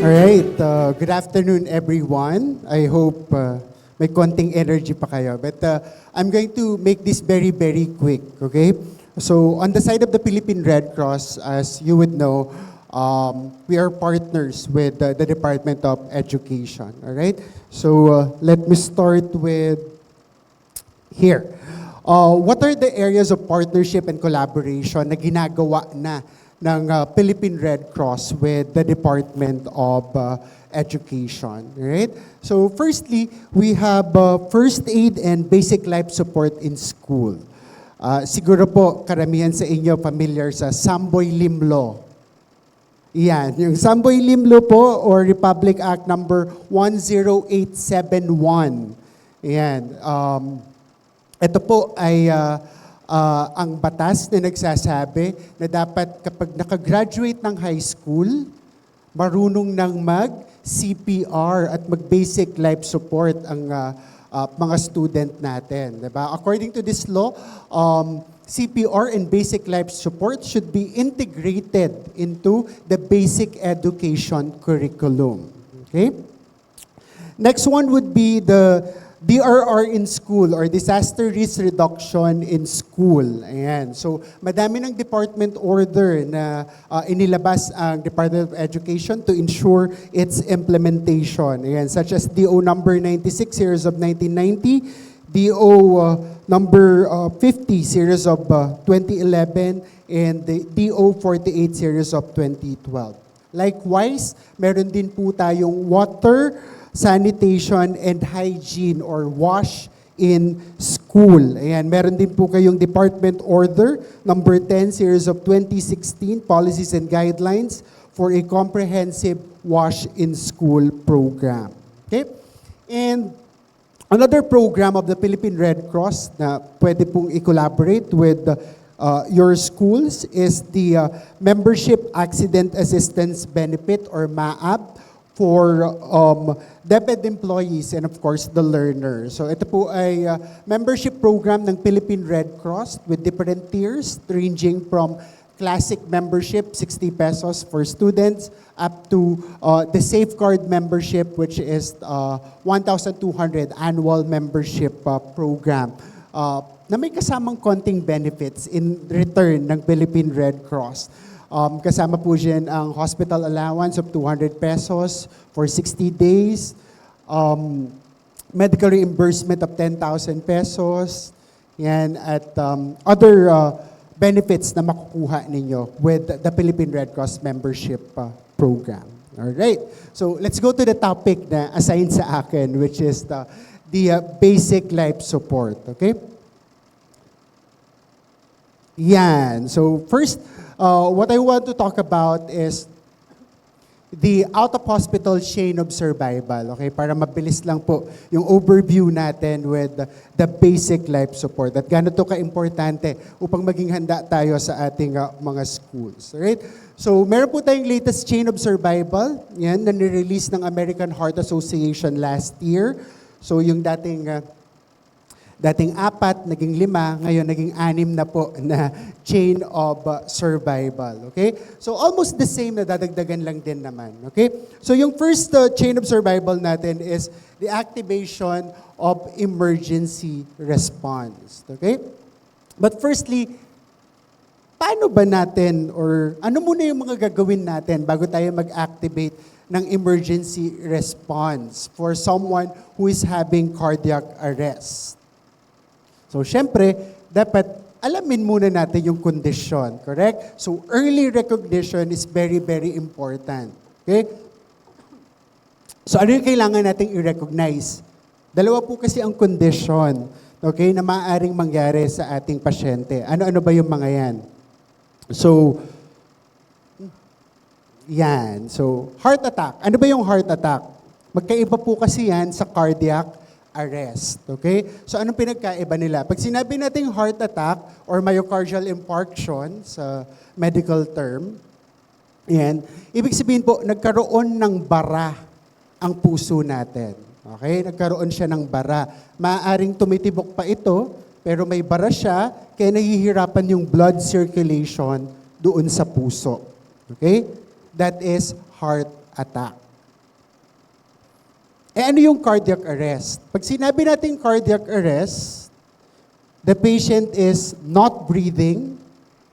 Alright, good afternoon everyone. I hope may konting energy pa kayo. But I'm going to make this very, very quick, okay? So on the side of the Philippine Red Cross, as you would know, we are partners with the Department of Education, alright? So let me start with here. What are the areas of partnership and collaboration na ginagawa na ng Philippine Red Cross with the Department of Education, right? So firstly, we have first aid and basic life support in school. Siguro po karamihan sa inyo familiar sa Samboy Limlo. Yan, yung Samboy Limlo po or Republic Act number 10871. Yan. Ito po ay ang batas na nagsasabi na dapat kapag nakagraduate ng high school, marunong nang mag-CPR at mag-basic life support ang mga student natin. Diba? According to this law, CPR and basic life support should be integrated into the basic education curriculum. Okay? Next one would be the DRR in school or disaster risk reduction in school. Ayan. So, madami ng department order na inilabas ang Department of Education to ensure its implementation. Ayan, such as DO number 96 series of 1990, DO number 50 series of 2011, and the DO 48 series of 2012. Likewise, meron din po tayong water, sanitation and hygiene or WASH in school. Ayan, meron din po kayong Department Order number 10 series of 2016 policies and guidelines for a comprehensive WASH in school program. Okay? And another program of the Philippine Red Cross na pwede pong i-collaborate with your schools is the Membership Accident Assistance Benefit or MAAB for DepEd employees and of course the learners. So ito po ay membership program ng Philippine Red Cross with different tiers ranging from classic membership, 60 pesos for students, up to the safeguard membership which is 1,200 annual membership program na may kasamang konting benefits in return ng Philippine Red Cross. Kasama po dyan ang hospital allowance of 200 pesos for 60 days, medical reimbursement of 10,000 pesos, yan, at other benefits na makukuha ninyo with the Philippine Red Cross membership program. Alright, so let's go to the topic na assigned sa akin, which is the basic life support, okay? Yan, so first, what I want to talk about is the out-of-hospital chain of survival. Okay, para mabilis lang po yung overview natin with the basic life support. At gaano to ka-importante upang maging handa tayo sa ating mga schools. Alright? So, meron po tayong latest chain of survival. Yan, na nirelease ng American Heart Association last year. So, yung dating 4, naging 5, ngayon naging 6 na po na chain of survival. Okay? So almost the same na dadagdagan lang din naman. Okay? So yung first chain of survival natin is the activation of emergency response. Okay? But firstly, paano ba natin or ano muna yung mga gagawin natin bago tayo mag-activate ng emergency response for someone who is having cardiac arrest? So, syempre, dapat alamin muna natin yung kondisyon, correct? So, early recognition is very, very important. Okay? So, ano yung kailangan nating i-recognize? Dalawa po kasi ang kondisyon, okay, na maaaring mangyari sa ating pasyente. Ano-ano ba yung mga yan? So, yan. So, heart attack. Ano ba yung heart attack? Magkaiba po kasi yan sa cardiac arrest. Okay? So anong pinagkaiba nila? Pag sinabi nating heart attack or myocardial infarction sa medical term, yan, ibig sabihin po, nagkaroon ng bara ang puso natin. Okay? Nagkaroon siya ng bara. Maaaring tumitibok pa ito, pero may bara siya, kaya nahihirapan yung blood circulation doon sa puso. Okay? That is heart attack. ano yung cardiac arrest? Pag sinabi natin cardiac arrest, the patient is not breathing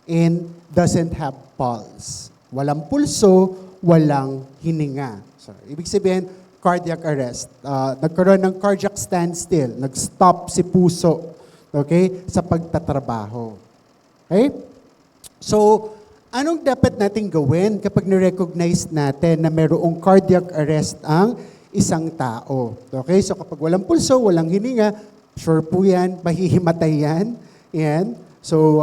and doesn't have pulse. Walang pulso, walang hininga. So, ibig sabihin, cardiac arrest. Nagkaroon ng cardiac standstill, nag-stop si puso, okay, sa pagtatrabaho. Okay? So, anong dapat nating gawin kapag na-recognize natin na mayroong cardiac arrest ang isang tao? Okay? So, kapag walang pulso, walang hininga, sure po yan, mahihimatay yan. Yan. So,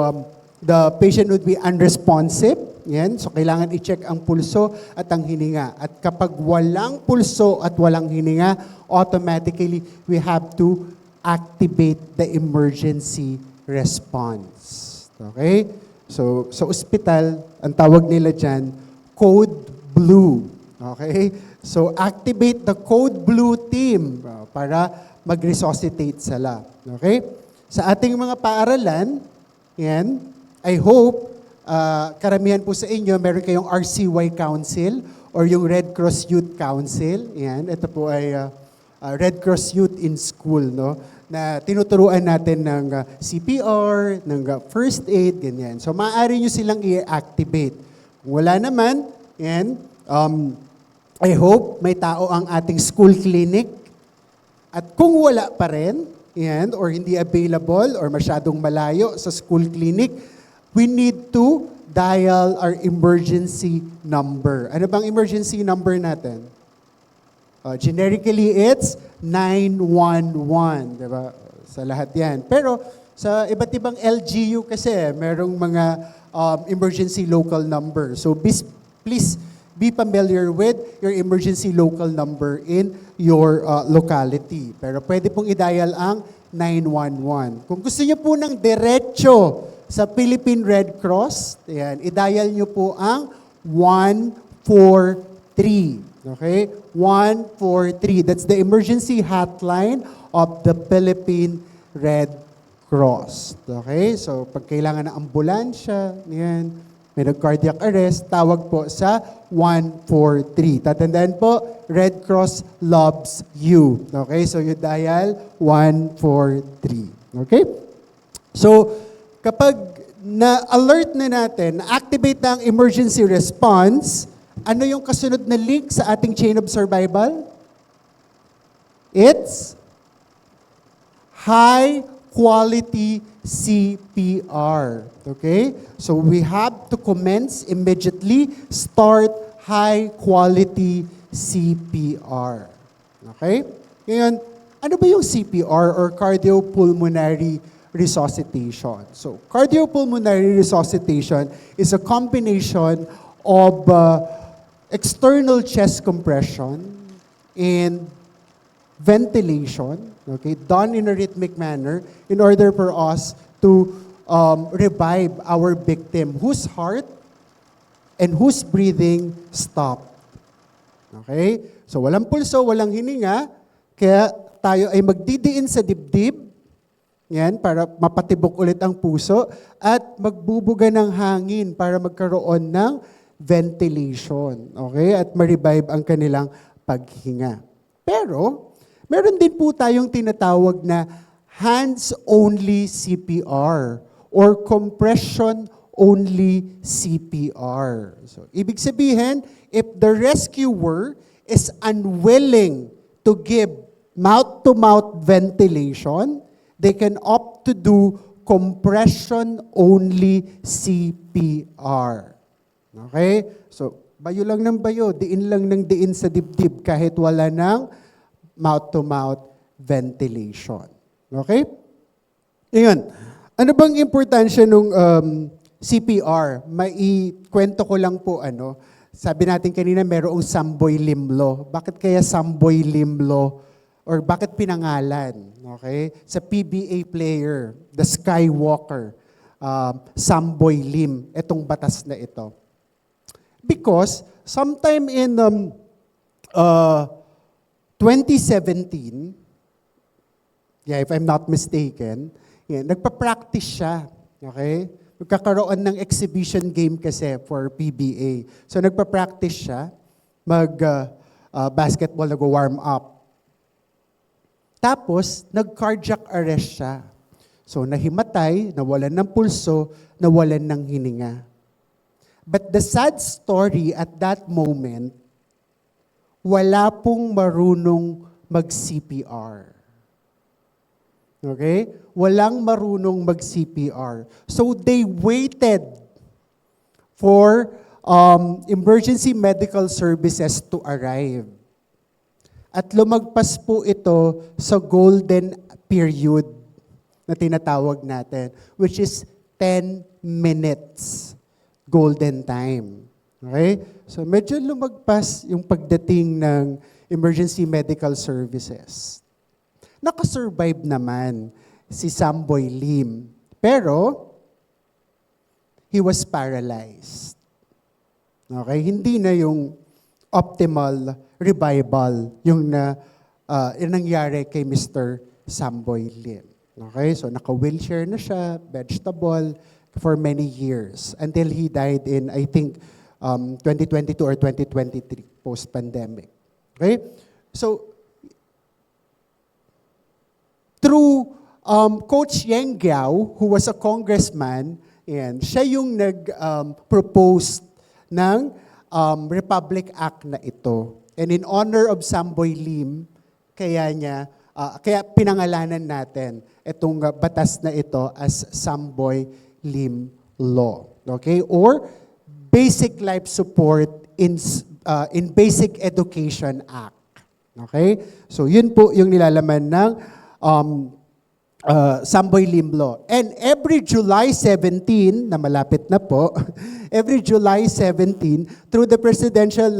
the patient would be unresponsive. Yan. So, kailangan i-check ang pulso at ang hininga. At kapag walang pulso at walang hininga, automatically, we have to activate the emergency response. Okay? So, sa ospital, ang tawag nila dyan, Code Blue. Okay? So, activate the Code Blue team para mag-resuscitate sila. Okay? Sa ating mga paaralan, yan, I hope, karamihan po sa inyo, meron kayong RCY Council or yung Red Cross Youth Council. Yan, ito po ay Red Cross Youth in School, no? Na tinuturuan natin ng CPR, ng first aid, ganyan. So, maaari nyo silang i-activate. Kung wala naman, yan, I hope may tao ang ating school clinic. At kung wala pa rin, yan, or hindi available, or masyadong malayo sa school clinic, we need to dial our emergency number. Ano bang emergency number natin? Generically, it's 911, di ba? Sa lahat yan. Pero sa iba't ibang LGU kasi, merong mga emergency local number. So please be familiar with your emergency local number in your locality. Pero pwede pong i-dial ang 911. Kung gusto niyo po ng diretso sa Philippine Red Cross, ayan, i-dial niyo po ang 143. Okay? 143. That's the emergency hotline of the Philippine Red Cross. Okay? So, pag kailangan ng ambulansya, yan, may nag-cardiac arrest, tawag po sa 143. Tatandaan po, Red Cross loves you. Okay? So, you dial 143. Okay? So, kapag na-alert na natin, na-activate na ang emergency response, ano yung kasunod na link sa ating chain of survival? It's high quality CPR. Okay? So we have to commence immediately, start high quality CPR. Okay? Ngayon, ano ba yung CPR or cardiopulmonary resuscitation? So cardiopulmonary resuscitation is a combination of external chest compression and ventilation, okay, done in a rhythmic manner in order for us to revive our victim whose heart and whose breathing stopped. Okay? So walang pulso, walang hininga, kaya tayo ay magdidiin sa dibdib, yan, para mapatibok ulit ang puso, at magbubuga ng hangin para magkaroon ng ventilation, okay? At ma-revive ang kanilang paghinga. Pero, meron din po tayong tinatawag na hands-only CPR or compression-only CPR. So, ibig sabihin, if the rescuer is unwilling to give mouth-to-mouth ventilation, they can opt to do compression-only CPR. Okay? So, bayo lang ng bayo, diin lang ng diin sa dibdib kahit wala ng mouth-to-mouth ventilation. Okay? Ngayon, ano bang importansya nung CPR? Maikwento ko lang po sabi natin kanina merong Samboy Limlo. Bakit kaya Samboy Limlo? Or bakit pinangalan? Okay? Sa PBA player, the Skywalker, Samboy Lim, itong batas na ito. Because sometime in 2017, if I'm not mistaken, nagpa-practice siya. Okay? Magkakaroon ng exhibition game kasi for PBA. So nagpa-practice siya, basketball, nag-warm up. Tapos, nag-cardiac arrest siya. So, nahimatay, nawalan ng pulso, nawalan ng hininga. But the sad story at that moment, wala pong marunong mag-CPR. Okay? Walang marunong mag-CPR. So, they waited for emergency medical services to arrive. At lumagpas po ito sa golden period na tinatawag natin, which is 10 minutes golden time. Okay? So medyo lumagpas yung pagdating ng emergency medical services. Nakasurvive naman si Samboy Lim, pero he was paralyzed. Okay? Hindi na yung optimal revival yung nangyari kay Mr. Samboy Lim. Okay? So naka-wheelchair na siya, vegetable, for many years until he died in, I think, 2022 or 2023, post-pandemic. Okay? So, through Coach Yeng Guiao, who was a congressman, and siya yung nag-propose ng Republic Act na ito. And in honor of Samboy Lim, kaya pinangalanan natin itong batas na ito as Samboy Lim Law. Okay? Or Basic Life Support in Basic Education Act. Okay? So yun po yung nilalaman ng Samboy Lim Law. And every July 17, na malapit na po, every July 17, through the presidential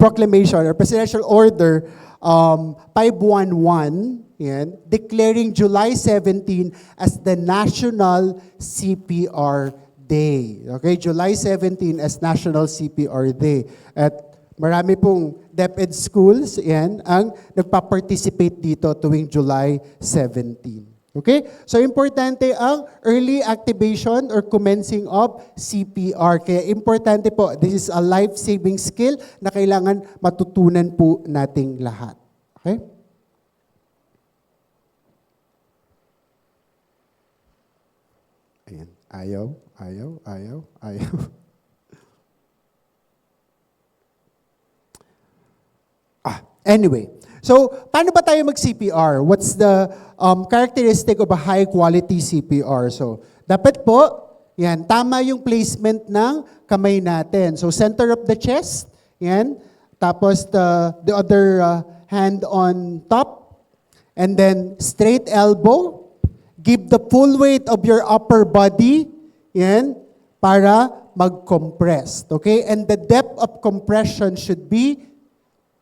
proclamation or presidential order 511, yan, declaring July 17 as the National CPR Day. Okay, July 17 as National CPR Day. At marami pong DepEd schools yan, ang nagpa-participate dito tuwing July 17. Okay? So, importante ang early activation or commencing of CPR. Kaya importante po, this is a life-saving skill na kailangan matutunan po nating lahat. Okay? Ayan. Ayaw. Anyway, so paano ba tayo mag-CPR? What's the characteristic of a high-quality CPR? So, dapat po, yan, tama yung placement ng kamay natin. So, center of the chest, yan. Tapos, the other hand on top. And then, straight elbow. Give the full weight of your upper body, yan, para mag-compress. Okay? And the depth of compression should be,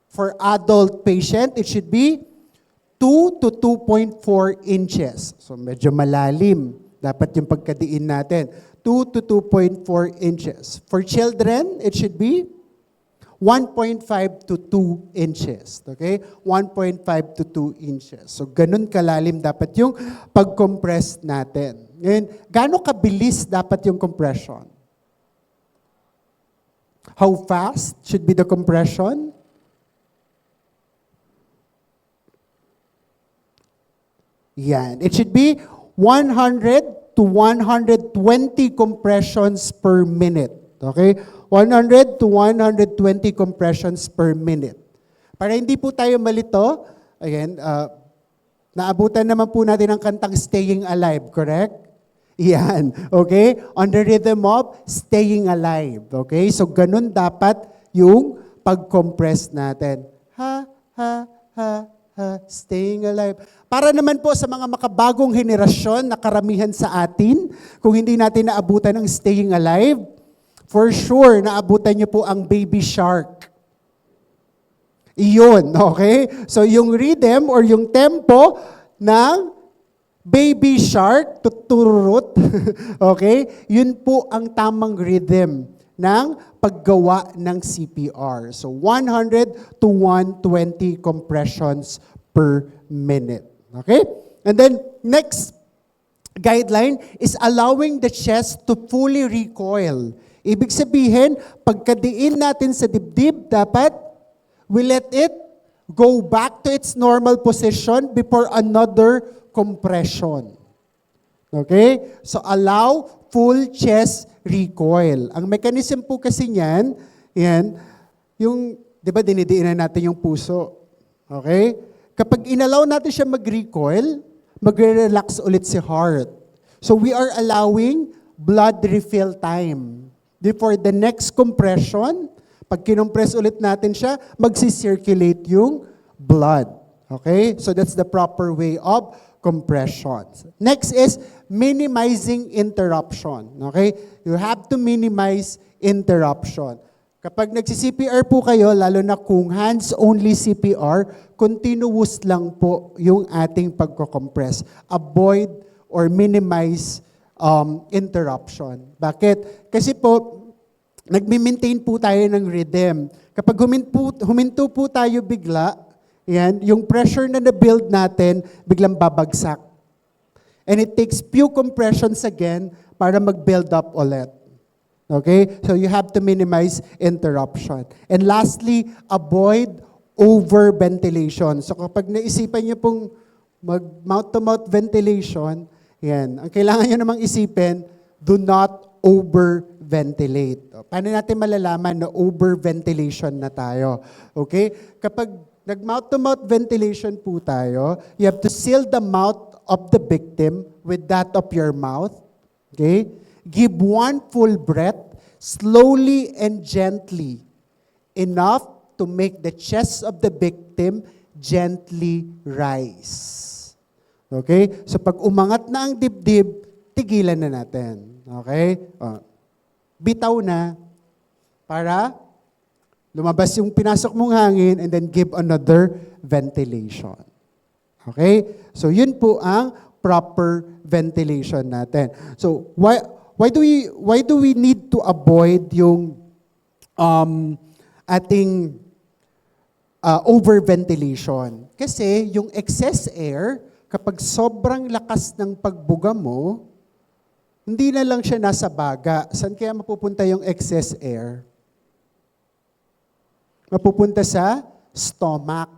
for adult patient, it should be 2 to 2.4 inches. So medyo malalim. Dapat yung pagkadiin natin. 2 to 2.4 inches. For children, it should be 1.5 to 2 inches. Okay? 1.5 to 2 inches. So ganun kalalim dapat yung pag-compress natin. Ngayon, gaano kabilis dapat yung compression? How fast should be the compression? Yan. It should be 100 to 120 compressions per minute. Okay? 100 to 120 compressions per minute. Para hindi po tayo malito, again, naabutan naman po natin ang kantang Staying Alive, correct? Yan. Okay? On the rhythm of staying alive. Okay? So, ganun dapat yung pag-compress natin. Staying alive. Para naman po sa mga makabagong henerasyon na karamihan sa atin, kung hindi natin naabutan ng staying alive, for sure, naabutan niyo po ang Baby Shark. Iyon, okay? So yung rhythm or yung tempo ng Baby Shark, tuturut, okay? Yun po ang tamang rhythm ng paggawa ng CPR. So 100 to 120 compressions per minute. Okay? And then next guideline is allowing the chest to fully recoil. Ibig sabihin, pagkadiin natin sa dibdib, dapat we let it go back to its normal position before another compression. Okay? So allow full chest recoil. Ang mechanism po kasi niyan, yan, yung, di ba dinidiinan natin yung puso. Okay? Kapag inallow natin siya mag-recoil, magre-relax ulit si heart. So we are allowing blood refill time. Before the next compression, pag kinompress ulit natin siya, magsi-circulate yung blood. Okay? So that's the proper way of compression. Next is minimizing interruption. Okay? You have to minimize interruption. Kapag nagsi-CPR po kayo, lalo na kung hands-only CPR, continuous lang po yung ating pagko-compress. Avoid or minimize interruption. Bakit? Kasi po, nagmi-maintain po tayo ng rhythm. Kapag huminto po tayo bigla, yan, yung pressure na na-build natin, biglang babagsak. And it takes few compressions again para mag-build up ulit. Okay? So you have to minimize interruption. And lastly, avoid over-ventilation. So kapag naisipan niyo pong mag-mouth-to-mouth ventilation, yan, ang kailangan niyo namang isipin, do not over-ventilate. Paano natin malalaman na over-ventilation na tayo? Okay? Kapag nag-mouth-to-mouth ventilation po tayo, you have to seal the mouth of the victim with that of your mouth. Okay? Give one full breath, slowly and gently, enough to make the chest of the victim gently rise. Okay? So pag umangat na ang dibdib, tigilan na natin. Okay? Bitaw na para lumabas yung pinasok mong hangin and then give another ventilation. Okay? So yun po ang proper ventilation natin. So why do we need to avoid yung ating overventilation? Kasi yung excess air, kapag sobrang lakas ng pagbuga mo, hindi na lang siya nasa baga. Saan kaya mapupunta yung excess air? Mapupunta sa stomach.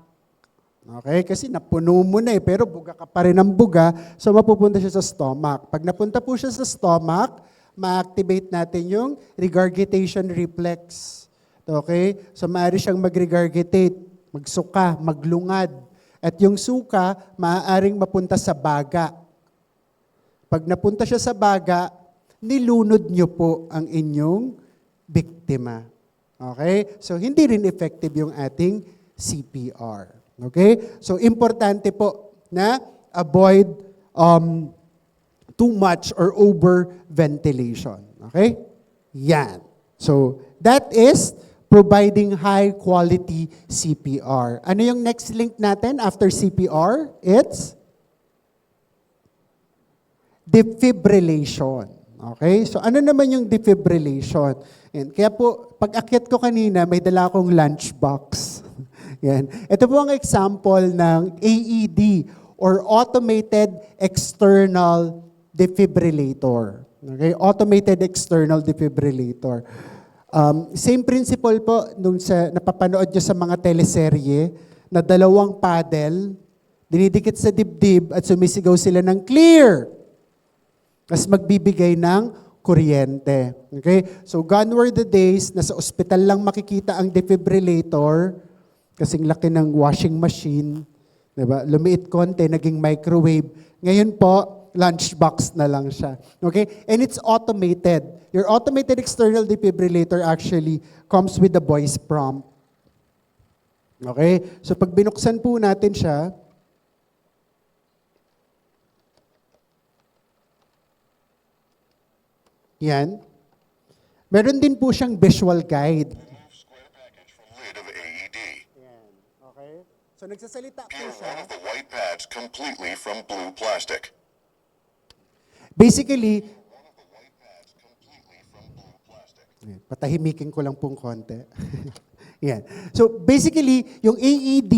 Okay? Kasi napuno mo na pero buga ka pa rin ng buga, so mapupunta siya sa stomach. Pag napunta po siya sa stomach, ma-activate natin yung regurgitation reflex. Okay? So maaari siyang mag-regurgitate, magsuka, maglungad. At yung suka, maaaring mapunta sa baga. Pag napunta siya sa baga, nilunod niyo po ang inyong biktima. Okay? So, hindi rin effective yung ating CPR. Okay? So, importante po na avoid too much or over ventilation. Okay? Yan. So, that is providing high-quality CPR. Ano yung next link natin after CPR? It's defibrillation. Okay? So ano naman yung defibrillation? Yan. Kaya po, pag akyat ko kanina, may dala akong lunchbox. Yan. Ito po ang example ng AED or Automated External Defibrillator. Okay? Automated External Defibrillator. Same principle po nung napapanood nyo sa mga teleserye na dalawang paddle, dinidikit sa dibdib at sumisigaw sila ng clear. Tapos magbibigay ng kuryente. Okay? So gone were the days na sa ospital lang makikita ang defibrillator kasing laki ng washing machine. Diba? Lumiit konti, naging microwave. Ngayon po, lunchbox na lang siya. Okay? And it's automated. Your automated external defibrillator actually comes with the voice prompt. Okay? So pag binuksan po natin siya, yan. Meron din po siyang visual guide. Square package from lid of AED. Yan. Okay? So nagsasalita po Peel siya. one of the white pads completely from blue plastic. Basically, One of the white pads completely from blue plastic. patahimikin ko lang pong konti. Yan. So basically, yung AED,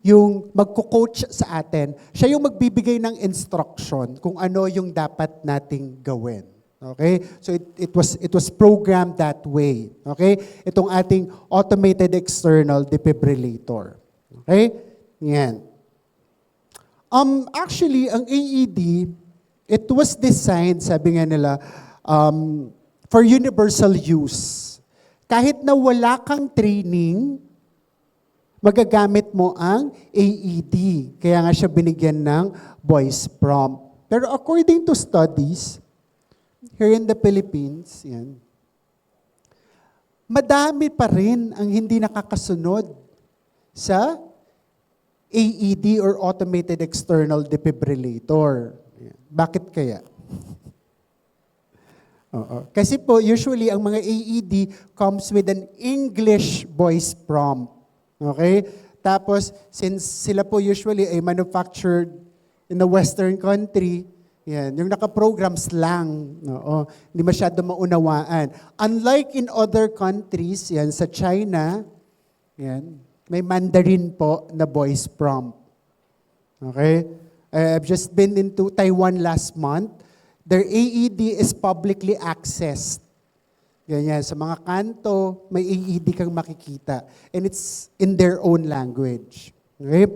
yung magko-coach sa atin, siya yung magbibigay ng instruction kung ano yung dapat nating gawin. Okay? So it was programmed that way. Okay? Itong ating automated external defibrillator. Okay? Yan. Actually, ang AED, it was designed, sabi nga nila, for universal use. Kahit na wala kang training, magagamit mo ang AED. Kaya nga siya binigyan ng voice prompt. Pero according to studies, here in the Philippines, yan, madami pa rin ang hindi nakakasunod sa AED or automated external defibrillator. Yan. Bakit kaya? Oo. Kasi po, usually, ang mga AED comes with an English voice prompt. Okay? Tapos, since sila po usually ay manufactured in the Western country, yan, yung naka-program slang, no? Hindi masyado maunawaan. Unlike in other countries, yan, sa China, yan, may Mandarin po na voice prompt. Okay? I've just been into Taiwan last month. Their AED is publicly accessed. Ganyan, sa mga kanto, may AED kang makikita. And it's in their own language. Okay?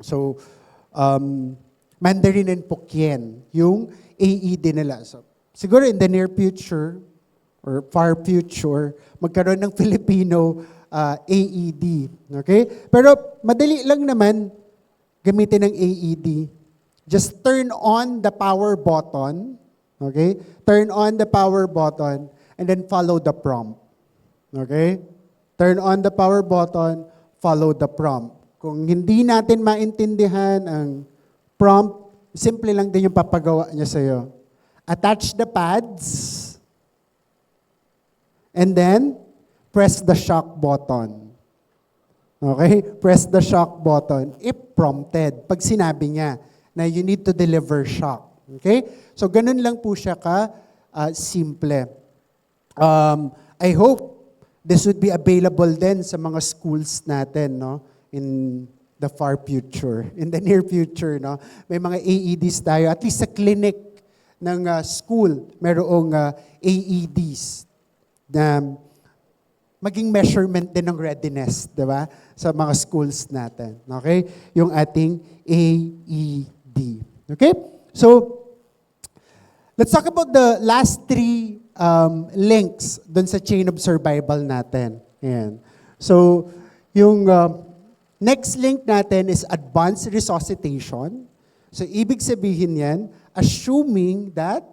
So, Mandarin and Hokkien, yung AED nila. So, siguro in the near future, or far future, magkaroon ng Filipino AED. Okay? Pero madali lang naman gamitin ng AED. Just turn on the power button. Okay? Turn on the power button and then follow the prompt. Okay? Turn on the power button, follow the prompt. Kung hindi natin maintindihan ang prompt, simple lang din yung papagawa niya sa'yo. Attach the pads, and then, press the shock button. Okay? Press the shock button if prompted. Pag sinabi niya na you need to deliver shock. Okay? So, ganun lang po siya simple. I hope this would be available din sa mga schools natin, no? In the far future, in the near future, no? May mga AEDs tayo, at least sa clinic ng school, mayroong AEDs na maging measurement din ng readiness, di ba? Sa mga schools natin, okay? Yung ating AED. Okay? So, let's talk about the last three links dun sa chain of survival natin. Ayan. So, yung next link natin is advanced resuscitation. So, ibig sabihin yan, assuming that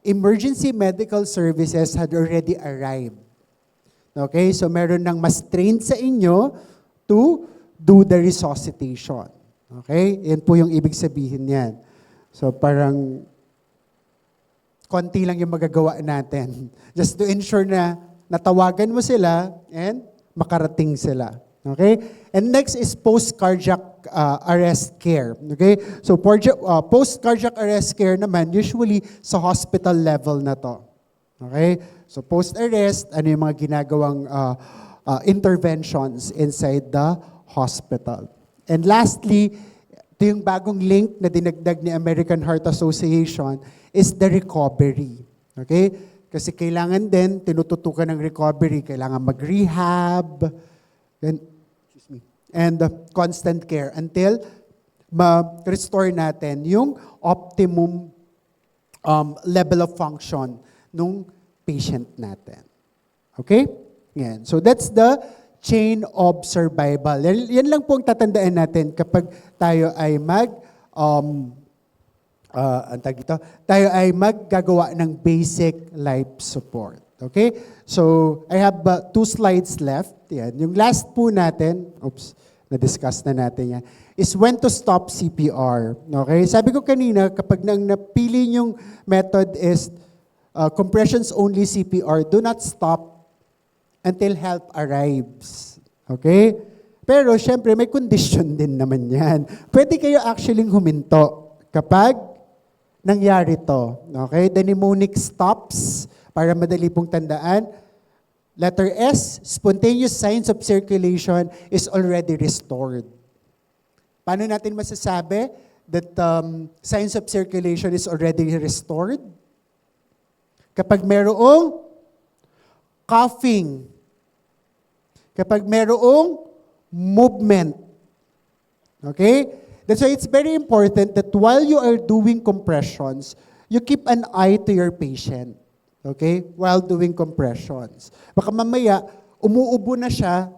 emergency medical services had already arrived. Okay? So, meron ng mas trained sa inyo to do the resuscitation. Okay? Yan po yung ibig sabihin yan. So, parang konti lang yung magagawa natin. Just to ensure na natawagan mo sila and makarating sila. Okay? And next is post-cardiac arrest care. Okay? So post-cardiac arrest care naman, usually sa hospital level na to. Okay? So post-arrest, ano yung mga ginagawang interventions inside the hospital. And lastly, ito yung bagong link na dinagdag ni American Heart Association is the recovery. Okay? Kasi kailangan din, tinututukan ng recovery, kailangan mag-rehab, and constant care until ma-restore natin yung optimum level of function ng patient natin. Okay? Yan. So that's the chain of survival. Yan lang po ang tatandaan natin kapag tayo ay tayo ay maggagawa ng basic life support. Okay? So, I have 2 slides left. Yan. Yung last po natin, na-discuss na natin yan, is when to stop CPR. Okay? Sabi ko kanina, kapag napili yung method is compressions-only CPR, do not stop until help arrives. Okay? Pero, syempre, may condition din naman yan. Pwede kayo actually huminto kapag nangyari to. Okay? The mnemonic stops, para madali pong tandaan. Letter S, spontaneous signs of circulation is already restored. Paano natin masasabi that signs of circulation is already restored? Kapag merong coughing, kapag merong movement Okay? That's why it's very important that while you are doing compressions, you keep an eye to your patient. Okay? While doing compressions. Baka mamaya, umuubo na siya,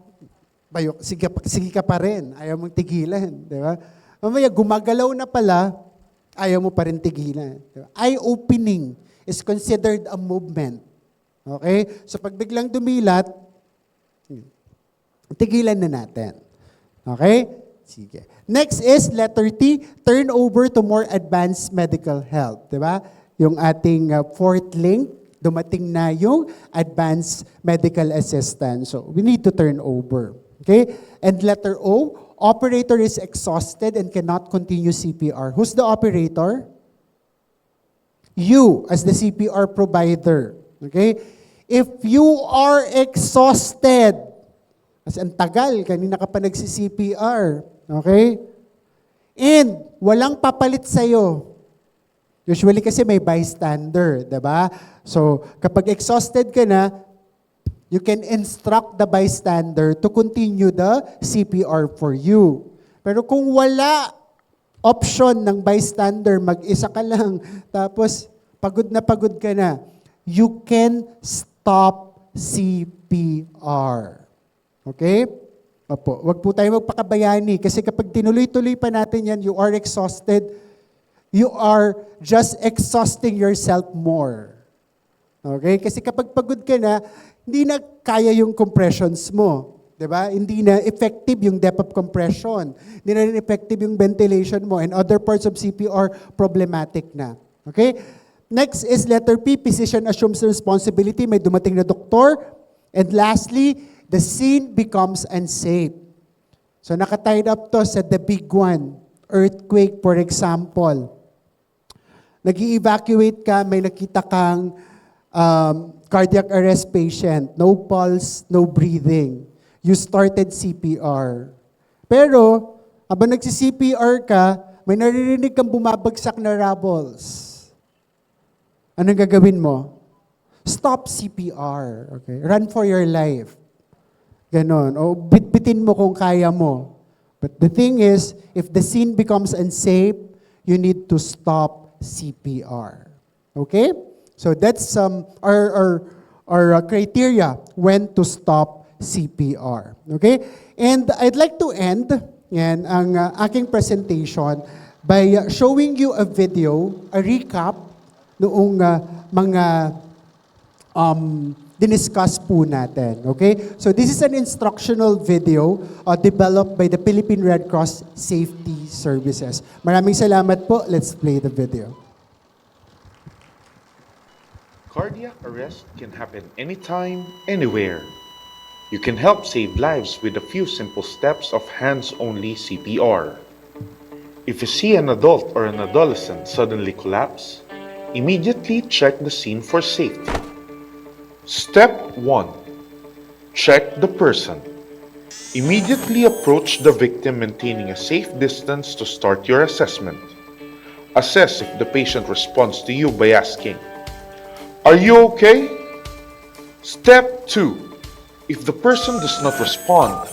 bayo, sige ka pa rin, ayaw mong tigilan. Di ba? Mamaya, gumagalaw na pala, ayaw mo pa rin tigilan. Di ba? Eye-opening is considered a movement. Okay? So pag biglang dumilat, tigilan na natin. Okay? Sige. Next is letter T, turn over to more advanced medical help. Diba? Yung ating fourth link, dumating na yung advanced medical assistance. So we need to turn over. Okay? And letter O, operator is exhausted and cannot continue CPR. Who's the operator? You as the CPR provider. Okay? If you are exhausted, kasi ang tagal, kanina ka pa nagsi-CPR. Okay? And walang papalit sa'yo. Usually kasi may bystander, diba? So, kapag exhausted ka na, you can instruct the bystander to continue the CPR for you. Pero kung wala option ng bystander, mag-isa ka lang, tapos pagod ka na, you can stop CPR. Okay? Opo, wag po tayo magpakabayani kasi kapag tinuloy-tuloy pa natin yan, you are exhausted, you are just exhausting yourself more. Okay? Kasi kapag pagod ka na, hindi na kaya yung compressions mo. Diba? Hindi na effective yung depth of compression. Hindi na rin effective yung ventilation mo and other parts of CPR problematic na. Okay? Next is letter P, physician assumes responsibility. May dumating na doktor. And lastly, the scene becomes unsafe. So nakatied up to sa the big one, earthquake for example. Nag-i-evacuate ka, may nakita kang cardiac arrest patient, no pulse, no breathing. You started CPR. Pero, habang nagsi-CPR ka, may naririnig kang bumabagsak na rubbles. Anong gagawin mo? Stop CPR. Okay? Run for your life. Ganon. O bitbitin mo kung kaya mo. But the thing is, if the scene becomes unsafe, you need to stop CPR. Okay? So that's our criteria when to stop CPR. Okay? And I'd like to end yan, ang aking presentation by showing you a video, a recap noong mga diniscuss po natin. Okay? So this is an instructional video developed by the Philippine Red Cross Safety Services. Maraming salamat po. Let's play the video. Cardiac arrest can happen anytime, anywhere. You can help save lives with a few simple steps of hands-only CPR. If you see an adult or an adolescent suddenly collapse, immediately check the scene for safety. Step 1. Check the person. Immediately approach the victim maintaining a safe distance to start your assessment. Assess if the patient responds to you by asking, "Are you okay?" Step 2. If the person does not respond,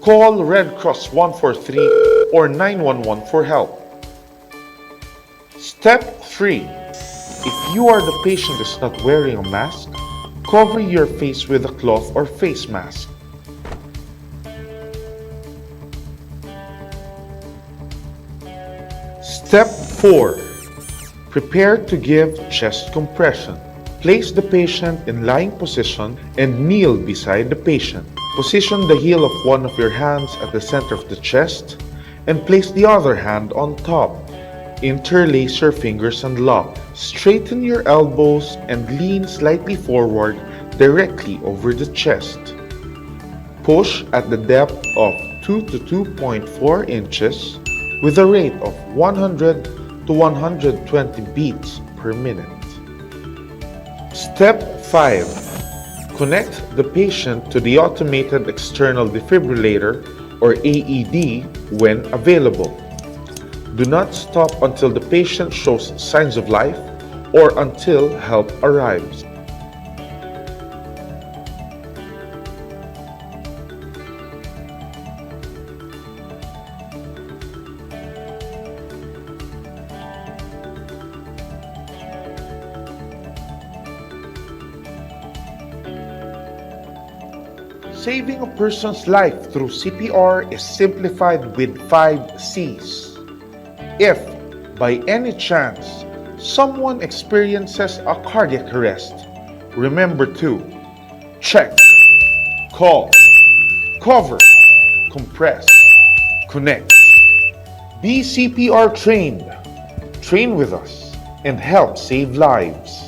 call Red Cross 143 or 911 for help. Step 3. If you or the patient is not wearing a mask, cover your face with a cloth or face mask. Step 4. Prepare to give chest compression. Place the patient in lying position and kneel beside the patient. Position the heel of one of your hands at the center of the chest and place the other hand on top. Interlace your fingers and lock. Straighten your elbows and lean slightly forward directly over the chest. Push at the depth of 2 to 2.4 inches with a rate of 100 to 120 beats per minute. Step 5. Connect the patient to the automated external defibrillator or AED when available. Do not stop until the patient shows signs of life or until help arrives. Saving a person's life through CPR is simplified with 5 C's. If, by any chance, someone experiences a cardiac arrest, remember to check, call, cover, compress, connect. Be CPR trained. Train with us and help save lives.